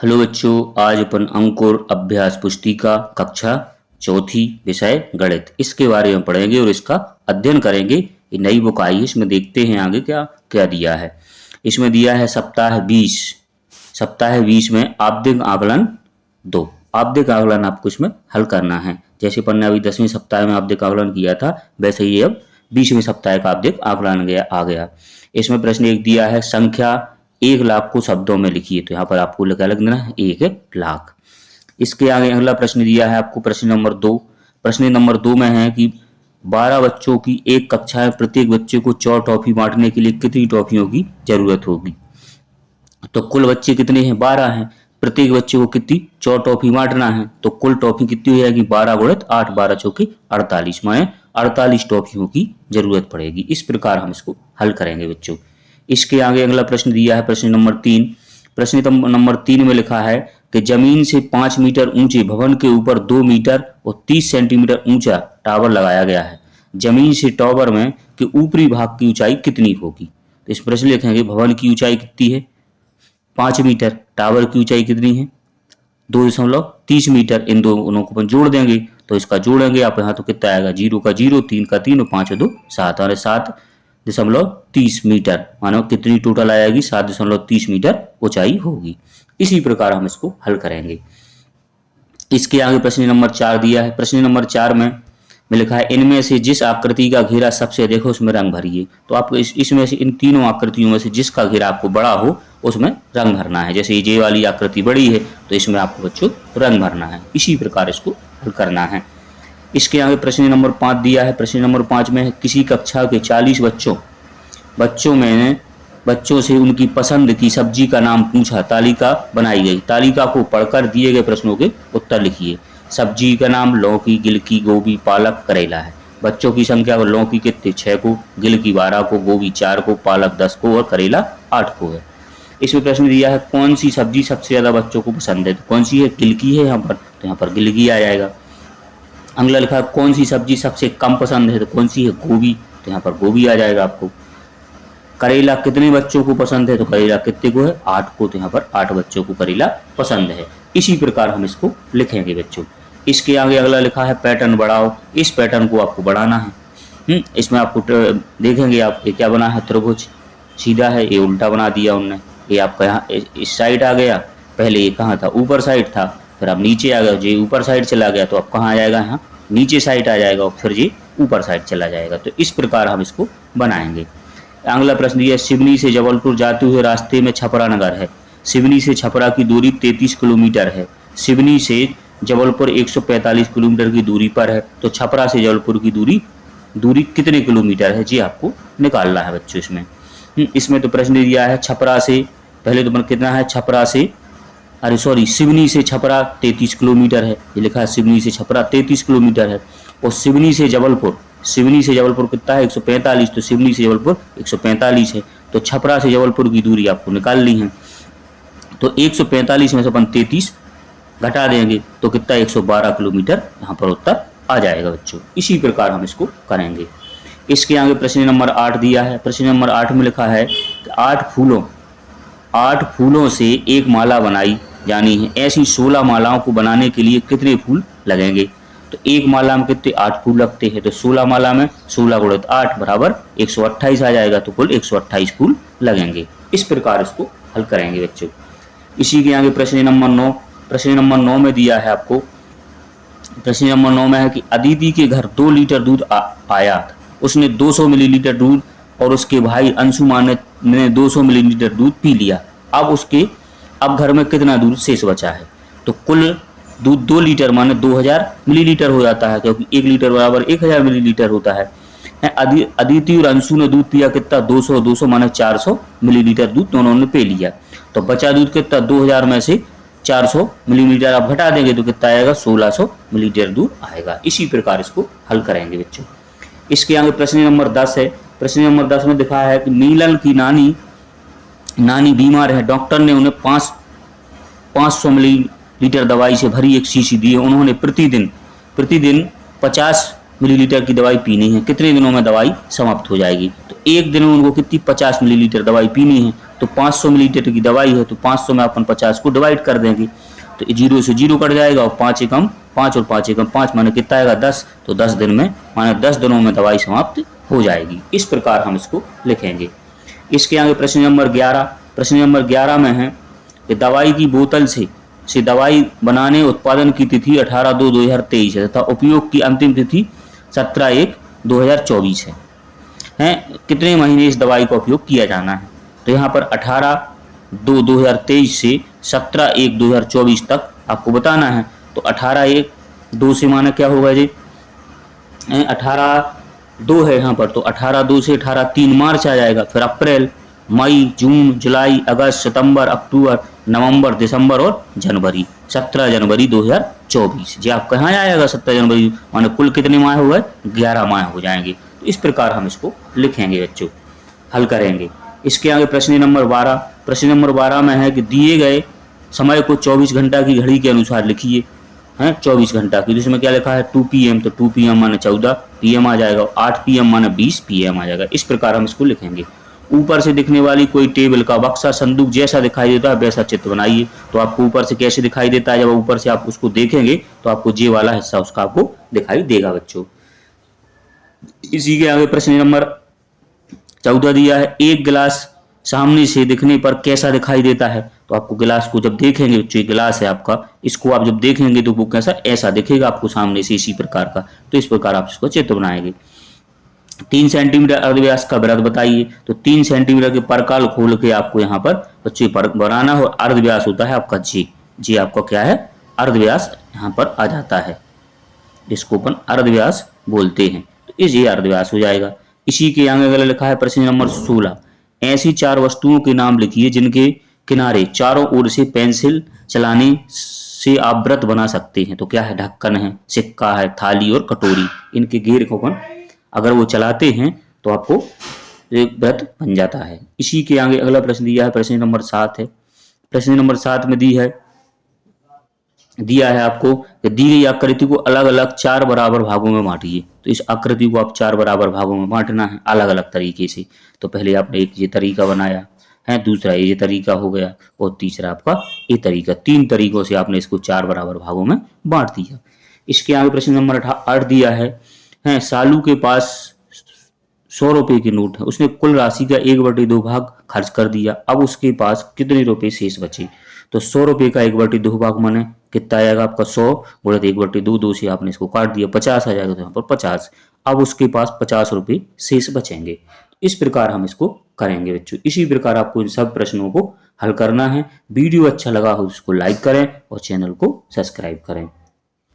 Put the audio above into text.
Hello बच्चों, आज अपन अंक और अभ्यास पुस्तिका कक्षा चौथी विषय गणित इसके बारे में पढ़ेंगे और इसका अध्ययन करेंगे। ये नई बुक आई है, इसमें देखते हैं आगे क्या क्या दिया है। इसमें दिया है सप्ताह 20 में आवधिक आकलन 2। आवधिक आकलन आपको इसमें हल करना है। जैसे अपन ने अभी 10वें सप्ताह में आवधिक आकलन किया था, वैसे ही अब 20वें सप्ताह का आवधिक आकलन आ गया। इसमें प्रश्न एक दिया है, संख्या 1,00,000 को शब्दों में लिखिए। तो यहाँ पर आपको क्या लिख देना है, 1,00,000। इसके आगे अगला प्रश्न दिया है आपको प्रश्न नंबर 2। प्रश्न नंबर 2 में है कि 12 बच्चों की एक कक्षा में प्रत्येक बच्चे को 4 टॉफी बांटने के लिए कितनी टॉफियों की जरूरत होगी। तो कुल बच्चे कितने हैं, 12 हैं। प्रत्येक बच्चे को कितनी 4 टॉफी बांटना है, तो कुल टॉफी कितनी हो जाएगी, 12 गुणित 8, 12 चौके 48, माने 48 टॉफियों की जरूरत पड़ेगी। इस प्रकार हम इसको हल करेंगे बच्चों। इसके आगे अगला प्रश्न दिया है प्रश्न नंबर 3। प्रश्न नंबर 3 में लिखा है कि जमीन से 5 मीटर ऊंचे भवन के ऊपर 2 मीटर और 30 सेंटीमीटर ऊंचा टावर लगाया गया है। जमीन से टावर में के ऊपरी भाग की ऊंचाई कितनी होगी। तो इस प्रश्न लिखेंगे, भवन की ऊंचाई कितनी है, 5 मीटर। टावर की ऊंचाई कितनी है, 2.30 मीटर। इन दोनों को अपन जोड़ देंगे, तो इसका जोड़ेंगे आप यहाँ, तो कितना आएगा, 0 का 0, 3 का 3 और 5 2 7, और 7.30 मीटर। मानो कितनी टोटल आएगी, 7.30 मीटर ऊंचाई होगी। इसी प्रकार हम इसको हल करेंगे। इसके आगे प्रश्न नंबर 4 दिया है। प्रश्न नंबर 4 में लिखा है, इनमें से जिस आकृति का घेरा सबसे अधिक हो उसमें रंग भरिए। तो आपको इसमें से इन तीनों आकृतियों में से जिसका घेरा आपको बड़ा हो उसमें रंग भरना है। जैसे ये वाली आकृति बड़ी है तो इसमें आपको बच्चों रंग भरना है। इसी प्रकार इसको हल करना है। इसके आगे प्रश्न नंबर 5 दिया है। प्रश्न नंबर 5 में किसी कक्षा के 40 बच्चों से उनकी पसंद की सब्जी का नाम पूछा, तालिका बनाई गई। तालिका को पढ़कर दिए गए प्रश्नों के उत्तर लिखिए। सब्जी का नाम लौकी, गिलकी, गोभी, पालक, करेला है। बच्चों की संख्या को, लौकी कितने 6 को, गिलकी 12 को, गोभी 4 को, पालक 10 को और करेला 8 को है। इसमें प्रश्न दिया है, कौन सी सब्जी सबसे ज्यादा बच्चों को पसंद है। तो कौन सी है, गिलकी है यहाँ पर, तो यहाँ पर गिलकी आ जाएगा। अगला लिखा है, कौन सी सब्जी सबसे कम पसंद है। तो कौन सी है, गोभी, तो यहाँ पर गोभी आ जाएगा आपको। करेला कितने बच्चों को पसंद है, तो करेला कितने को है, 8 को, तो यहाँ पर 8 बच्चों को करेला पसंद है। इसी प्रकार हम इसको लिखेंगे बच्चों। इसके आगे अगला लिखा है, पैटर्न बढ़ाओ। इस पैटर्न को आपको बढ़ाना है। इसमें आपको देखेंगे आप क्या बना है, त्रिभुज सीधा है, ये उल्टा बना दिया उनने। ये आपका यहाँ इस साइड आ गया, पहले ये कहाँ था, ऊपर साइड था, फिर अब नीचे आ गया, ये ऊपर साइड चला गया, तो अब कहाँ आ जाएगा, यहाँ नीचे साइड आ जाएगा, और फिर ये ऊपर साइड चला जाएगा। तो इस प्रकार हम इसको बनाएंगे। अगला प्रश्न दिया, सिवनी से जबलपुर जाते हुए रास्ते में छपरा नगर है। सिवनी से छपरा की दूरी 33 किलोमीटर है। सिवनी से जबलपुर 145 किलोमीटर की दूरी पर है। तो छपरा से जबलपुर की दूरी कितने किलोमीटर है, जी आपको निकालना है बच्चों। इसमें तो प्रश्न दिया है, छपरा से पहले तो कितना है, सिवनी से छपरा 33 किलोमीटर है। ये लिखा है सिवनी से छपरा 33 किलोमीटर है। और सिवनी से जबलपुर कितना है, 145। तो सिवनी से जबलपुर 145 है। तो छपरा से जबलपुर की दूरी आपको निकालनी है। तो 145 में से अपन 33 घटा देंगे, तो कितना 112 किलोमीटर यहाँ पर उत्तर आ जाएगा बच्चों। इसी प्रकार हम इसको करेंगे। इसके आगे प्रश्न नंबर 8 दिया है। प्रश्न नंबर 8 में लिखा है कि 8 फूलों से एक माला बनाई जानी है। ऐसी 16 मालाओं को बनाने के लिए कितने फूल लगेंगे। तो एक माला में कितने 8 फूल लगते हैं। तो 16 माला में 16 गुणित 8 बराबर 128 आ जाएगा। तो कुल 128 फूल लगेंगे। इस प्रकार इसको हल करेंगे बच्चों। इसी के आगे प्रश्न नंबर 9। प्रश्न नंबर 9 में दिया है आपको, प्रश्न नंबर 9 में है कि अदिति के घर 2 लीटर दूध आया। उसने 200 मिलीलीटर दूध और उसके भाई अंशुमान ने 200 मिलीलीटर दूध पी लिया। अब घर में कितना दूध शेष बचा है। तो कुल दूध 2 लीटर माने 2000 मिलीलीटर हो जाता है, क्योंकि 1 लीटर बराबर 1000 मिलीलीटर होता है। अदिति और अंशु ने दूध पिया कितना, 200 माने 400 मिलीलीटर दूध दोनों ने पी लिया। तो बचा दूध कितना, 2000 में से 400 मिलीलीटर आप घटा देंगे तो कितना आएगा, 1600 मिलीलीटर दूध आएगा। इसी प्रकार इसको हल करेंगे बच्चों। इसके आगे प्रश्न नंबर 10 है। प्रश्न नंबर 10 में दिखा है कि नीलन की नानी बीमार है। डॉक्टर ने उन्हें 500 मिलीलीटर दवाई से भरी एक शीशी दी है। उन्होंने प्रतिदिन 50 मिलीलीटर की दवाई पीनी है। कितने दिनों में दवाई समाप्त हो जाएगी। तो एक दिन में उनको कितनी 50 मिलीलीटर दवाई पीनी है। तो 500 मिलीलीटर की दवाई है तो 500 में अपन 50 को डिवाइड कर देंगे, तो 0 से 0 कट जाएगा और 5 एकम 5 और 5 एकम 5 माने कितना आएगा 10, तो 10 दिन में माने 10 दिनों में दवाई समाप्त हो जाएगी। इस प्रकार हम इसको लिखेंगे। इसके आगे प्रश्न नंबर 11, प्रश्न नंबर 11 में है कि दवाई की बोतल से दवाई बनाने उत्पादन की तिथि 18/2/2023 है तथा उपयोग की अंतिम तिथि 17/1/2024 है। कितने महीने इस दवाई का उपयोग किया जाना है, तो यहाँ पर 18/2/2023 से 17/1/2024 तक आपको बताना है। तो 18/1/2 से माना क्या होगा जी, 18/2 है यहाँ पर, तो 18/2 से 18/3 मार्च आ जाएगा, फिर अप्रैल, मई, जून, जुलाई, अगस्त, सितंबर, अक्टूबर, नवंबर, दिसंबर और जनवरी, 17 जनवरी 2024। जी आप कहाँ आएगा 17 जनवरी माने कुल कितने माह हो गए, 11 माह हो जाएंगे। तो इस प्रकार हम इसको लिखेंगे बच्चों, हल करेंगे। इसके आगे प्रश्न नंबर 12, प्रश्न नंबर 12 में है कि दिए गए समय को 24 घंटा की घड़ी के अनुसार लिखिए। 24 घंटा की, जिसमें क्या लिखा है 2 PM, तो 2 PM माने 14 PM आ जाएगा, 8 PM माने 20 PM आ जाएगा। इस प्रकार हम इसको लिखेंगे। ऊपर से दिखने वाली कोई टेबल का बक्सा संदूक जैसा दिखाई देता है वैसा चित्र बनाइए। तो आपको ऊपर से कैसे दिखाई देता है, जब ऊपर से आप उसको देखेंगे तो आपको जे वाला हिस्सा उसका आपको दिखाई देगा बच्चों। इसी के आगे प्रश्न नंबर 14 दिया है, एक गिलास सामने से दिखने पर कैसा दिखाई देता है। तो आपको गिलास को जब देखेंगे बच्चों, गिलास है आपका, इसको आप जब देखेंगे तो वो कैसा ऐसा दिखेगा आपको सामने से इसी प्रकार का। तो इस प्रकार आप इसको चित्र बनाएंगे। 3 सेंटीमीटर अर्धव्यास का वृत्त बताइए। तो 3 सेंटीमीटर के परकाल खोल के आपको यहाँ पर बच्चे बनाना हो। अर्धव्यास होता है आपका जी, जी आपका क्या है अर्धव्यास यहाँ पर आ जाता है, इसको अपन अर्धव्यास बोलते हैं। तो ये अर्धव्यास हो जाएगा। इसी के आगे अगर लिखा है प्रश्न नंबर 16, ऐसी 4 वस्तुओं के नाम लिखिए जिनके किनारे चारों ओर से पेंसिल चलाने से आप वृत्त बना सकते हैं। तो क्या है, ढक्कन है, सिक्का है, थाली और कटोरी। इनके घेर को अपन अगर वो चलाते हैं तो आपको एक वृत्त बन जाता है। इसी के आगे अगला प्रश्न दिया है, प्रश्न नंबर 7 है। प्रश्न नंबर 7 में दिया है आपको कि दी गई आकृति को अलग अलग 4 बराबर भागों में बांटिए। तो इस आकृति को आप 4 बराबर भागों में बांटना है अलग अलग तरीके से। तो पहले आपने एक ये तरीका बनाया है, दूसरा ये तरीका हो गया और तीसरा आपका ये तरीका। 3 तरीकों से आपने इसको 4 बराबर भागों में बांट दिया। इसके आगे प्रश्न नंबर 8 दिया है, सालू के पास 100 रुपए के नोट है, उसने कुल राशि का 1/2 भाग खर्च कर दिया, अब उसके पास कितने रुपए शेष बचे। तो 100 रुपए का 1/2 भाग माने कितना आएगा आपका 100 गुणित 1/2, 2 से आपने इसको काट दिया, 50 आ जाएगा। तो यहाँ पर 50, अब उसके पास 50 रुपए शेष बचेंगे। इस प्रकार हम इसको करेंगे बच्चों। इसी प्रकार आपको इन सब प्रश्नों को हल करना है। वीडियो अच्छा लगा हो उसको लाइक करें और चैनल को सब्सक्राइब करें।